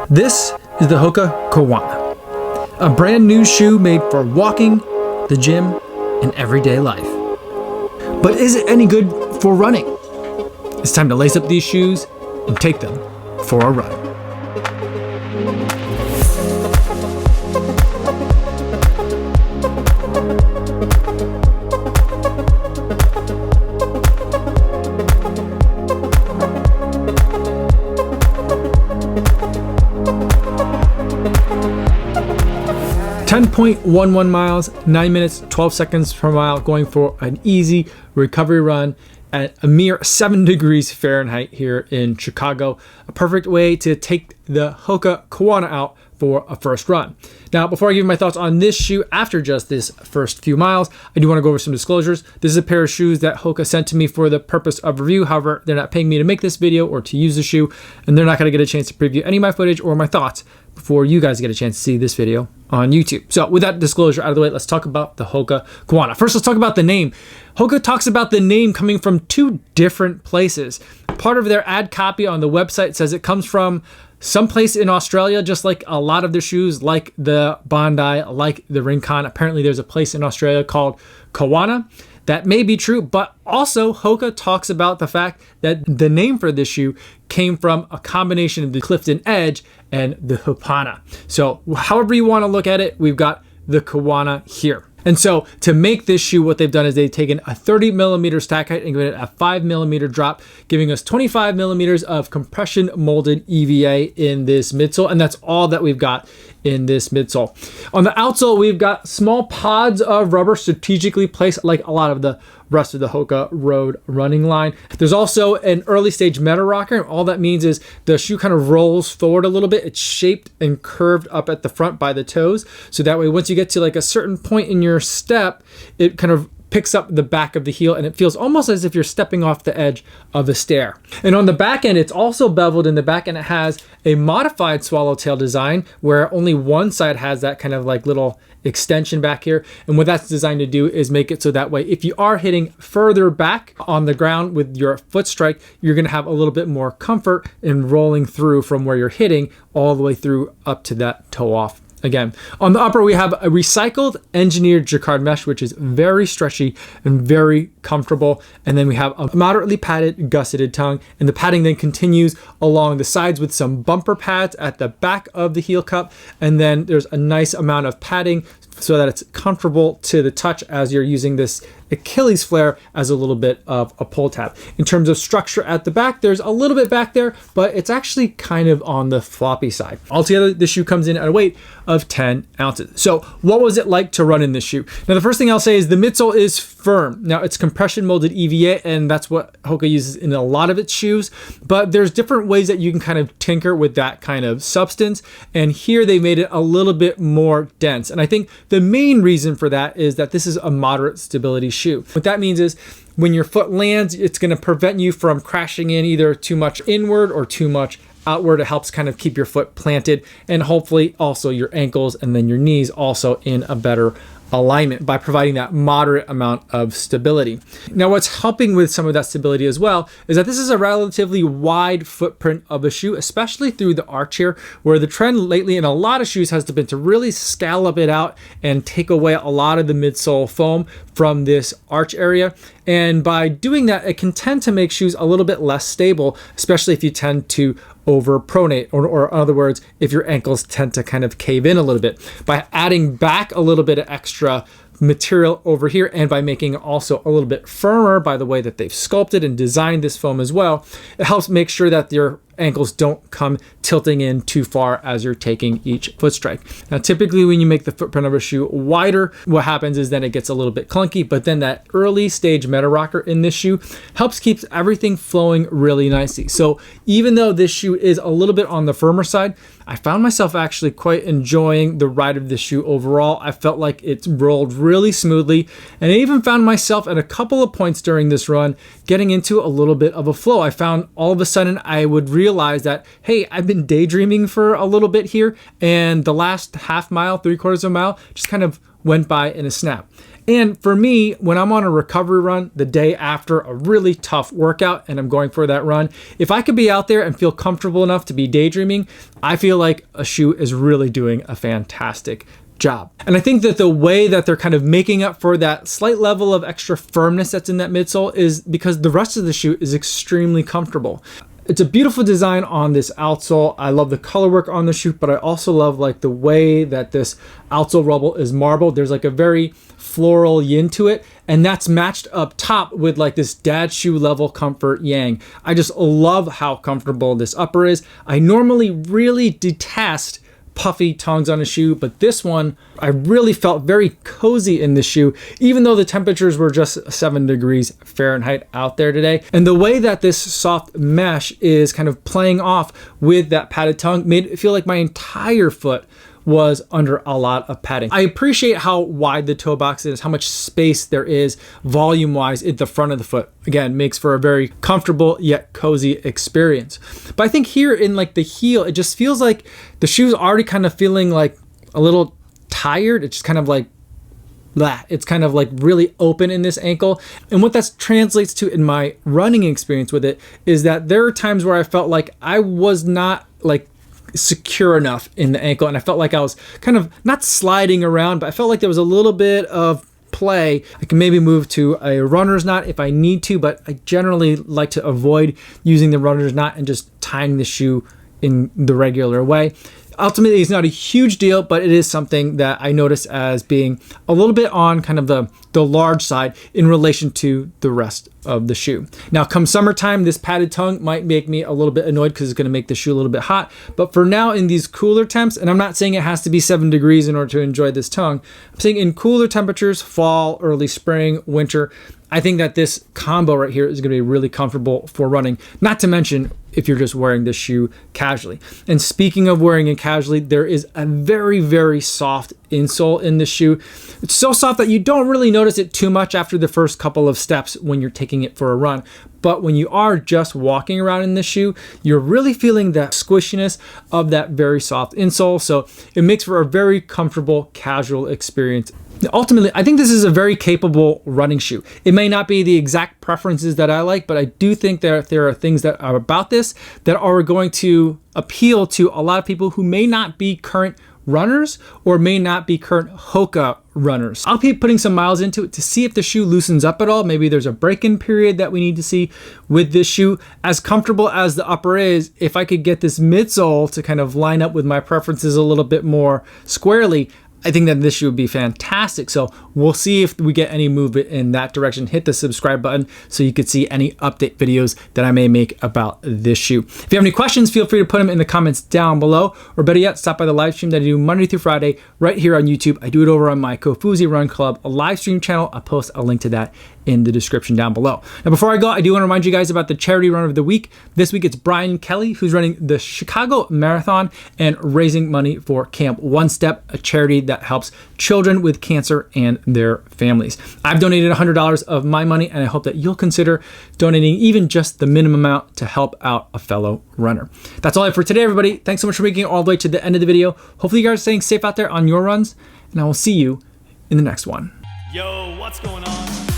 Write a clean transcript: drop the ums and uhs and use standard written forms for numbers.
This is the Hoka Kawana, a brand new shoe made for walking, the gym, and everyday life. But is it any good for running? It's time to lace up these shoes and take them for a run. .11 miles, 9 minutes, 12 seconds per mile, going for an easy recovery run at a mere 7 degrees Fahrenheit here in Chicago. A perfect way to take the Hoka Kawana out for a first run. Now, before I give you my thoughts on this shoe after just this first few miles, I do want to go over some disclosures. This is a pair of shoes that Hoka sent to me for the purpose of review. However, they're not paying me to make this video or to use the shoe, and they're not going to get a chance to preview any of my footage or my thoughts before you guys get a chance to see this video on YouTube. So with that disclosure out of the way, let's talk about the Hoka Kawana. First, let's talk about the name. Hoka talks about the name coming from two different places. Part of their ad copy on the website says it comes from someplace in Australia, just like a lot of their shoes, like the Bondi, like the Rincon. Apparently there's a place in Australia called Kawana. That may be true, but also Hoka talks about the fact that the name for this shoe came from a combination of the Clifton Edge and the Hupana. So however you want to look at it, we've got the Kawana here. And so to make this shoe, what they've done is they've taken a 30 millimeter stack height and given it a 5 millimeter drop, giving us 25 millimeters of compression molded EVA in this midsole. And that's all that we've got in this midsole. On the outsole, we've got small pods of rubber strategically placed like a lot of the rest of the Hoka Road running line. There's also an early stage meta rocker. And all that means is the shoe kind of rolls forward a little bit. It's shaped and curved up at the front by the toes. So that way, once you get to like a certain point in your step, it kind of picks up the back of the heel and it feels almost as if you're stepping off the edge of a stair. And on the back end, it's also beveled in the back and it has a modified swallowtail design where only one side has that kind of like little extension back here. And what that's designed to do is make it so that way, if you are hitting further back on the ground with your foot strike, you're gonna have a little bit more comfort in rolling through from where you're hitting all the way through up to that toe off. Again, on the upper, we have a recycled engineered jacquard mesh, which is very stretchy and very comfortable. And then we have a moderately padded gusseted tongue. And the padding then continues along the sides with some bumper pads at the back of the heel cup. And then there's a nice amount of padding so that it's comfortable to the touch as you're using this Achilles flare as a little bit of a pull tab. In terms of structure at the back, there's a little bit back there, but it's actually kind of on the floppy side. Altogether, the shoe comes in at a weight of 10 ounces. So what was it like to run in this shoe? Now, the first thing I'll say is the midsole is firm. Now, it's compression molded EVA, and that's what Hoka uses in a lot of its shoes, but there's different ways that you can kind of tinker with that kind of substance. And here they made it a little bit more dense. And I think the main reason for that is that this is a moderate stability shoe. What that means is when your foot lands, it's going to prevent you from crashing in either too much inward or too much outward. It helps kind of keep your foot planted and hopefully also your ankles and then your knees also in a better alignment by providing that moderate amount of stability. Now, what's helping with some of that stability as well is that this is a relatively wide footprint of a shoe, especially through the arch here, where the trend lately in a lot of shoes has been to really scallop it out and take away a lot of the midsole foam from this arch area. And by doing that, it can tend to make shoes a little bit less stable, especially if you tend to overpronate, or in other words, if your ankles tend to kind of cave in a little bit. By adding back a little bit of extra material over here and by making it also a little bit firmer by the way that they've sculpted and designed this foam as well, it helps make sure that your ankles don't come tilting in too far as you're taking each foot strike. Now, typically when you make the footprint of a shoe wider, what happens is then it gets a little bit clunky, but then that early stage meta rocker in this shoe helps keep everything flowing really nicely. So even though this shoe is a little bit on the firmer side, I found myself actually quite enjoying the ride of this shoe overall. I felt like it rolled really smoothly, and I even found myself at a couple of points during this run getting into a little bit of a flow. I found all of a sudden I would realize that, hey, I've been daydreaming for a little bit here, and the last half mile, 3/4 of a mile, just kind of went by in a snap. And for me, when I'm on a recovery run the day after a really tough workout and I'm going for that run, if I could be out there and feel comfortable enough to be daydreaming, I feel like a shoe is really doing a fantastic job. And I think that the way that they're kind of making up for that slight level of extra firmness that's in that midsole is because the rest of the shoe is extremely comfortable. It's a beautiful design on this outsole. I love the color work on the shoe, but I also love like the way that this outsole rubble is marbled. There's like a very floral yin to it, and that's matched up top with like this dad shoe level comfort yang. I just love how comfortable this upper is. I normally really detest puffy tongues on a shoe, but this one, I really felt very cozy in the shoe, even though the temperatures were just 7 degrees Fahrenheit out there today. And the way that this soft mesh is kind of playing off with that padded tongue made it feel like my entire foot was under a lot of padding. I appreciate how wide the toe box is, how much space there is volume-wise at the front of the foot. Again, makes for a very comfortable yet cozy experience. But I think here in like the heel, it just feels like the shoe's already kind of feeling like a little tired. It's just kind of like blah. It's kind of like really open in this ankle. And what that translates to in my running experience with it is that there are times where I felt like I was not like secure enough in the ankle, and I felt like I was kind of not sliding around, but I felt like there was a little bit of play. I can maybe move to a runner's knot if I need to, but I generally like to avoid using the runner's knot and just tying the shoe in the regular way. Ultimately, it's not a huge deal, but it is something that I notice as being a little bit on kind of the large side in relation to the rest of the shoe. Now, come summertime, this padded tongue might make me a little bit annoyed because it's going to make the shoe a little bit hot. But for now, in these cooler temps, and I'm not saying it has to be 7 degrees in order to enjoy this tongue, I'm saying in cooler temperatures, fall, early spring, winter, I think that this combo right here is going to be really comfortable for running, not to mention if you're just wearing this shoe casually. And speaking of wearing it casually, there is a very, very soft insole in this shoe. It's so soft that you don't really notice it too much after the first couple of steps when you're taking it for a run. But when you are just walking around in this shoe, you're really feeling that squishiness of that very soft insole. So it makes for a very comfortable, casual experience. Ultimately, I think this is a very capable running shoe. It may not be the exact preferences that I like, but I do think that there are things that are about this that are going to appeal to a lot of people who may not be current runners or may not be current Hoka runners. I'll be putting some miles into it to see if the shoe loosens up at all. Maybe there's a break-in period that we need to see with this shoe. As comfortable as the upper is, if I could get this midsole to kind of line up with my preferences a little bit more squarely, I think that this shoe would be fantastic. So we'll see if we get any movement in that direction. Hit the subscribe button so you could see any update videos that I may make about this shoe. If you have any questions, feel free to put them in the comments down below, or better yet, stop by the live stream that I do Monday through Friday right here on YouTube. I do it over on my Kofuzi Run Club, a live stream channel. I'll post a link to that in the description down below. Now, before I go, I do want to remind you guys about the charity run of the week. This week, it's Brian Kelly, who's running the Chicago Marathon and raising money for Camp One Step, a charity that helps children with cancer and their families. I've donated $100 of my money, and I hope that you'll consider donating even just the minimum amount to help out a fellow runner. That's all I have for today, everybody. Thanks so much for making it all the way to the end of the video. Hopefully you guys are staying safe out there on your runs, and I will see you in the next one. Yo, what's going on?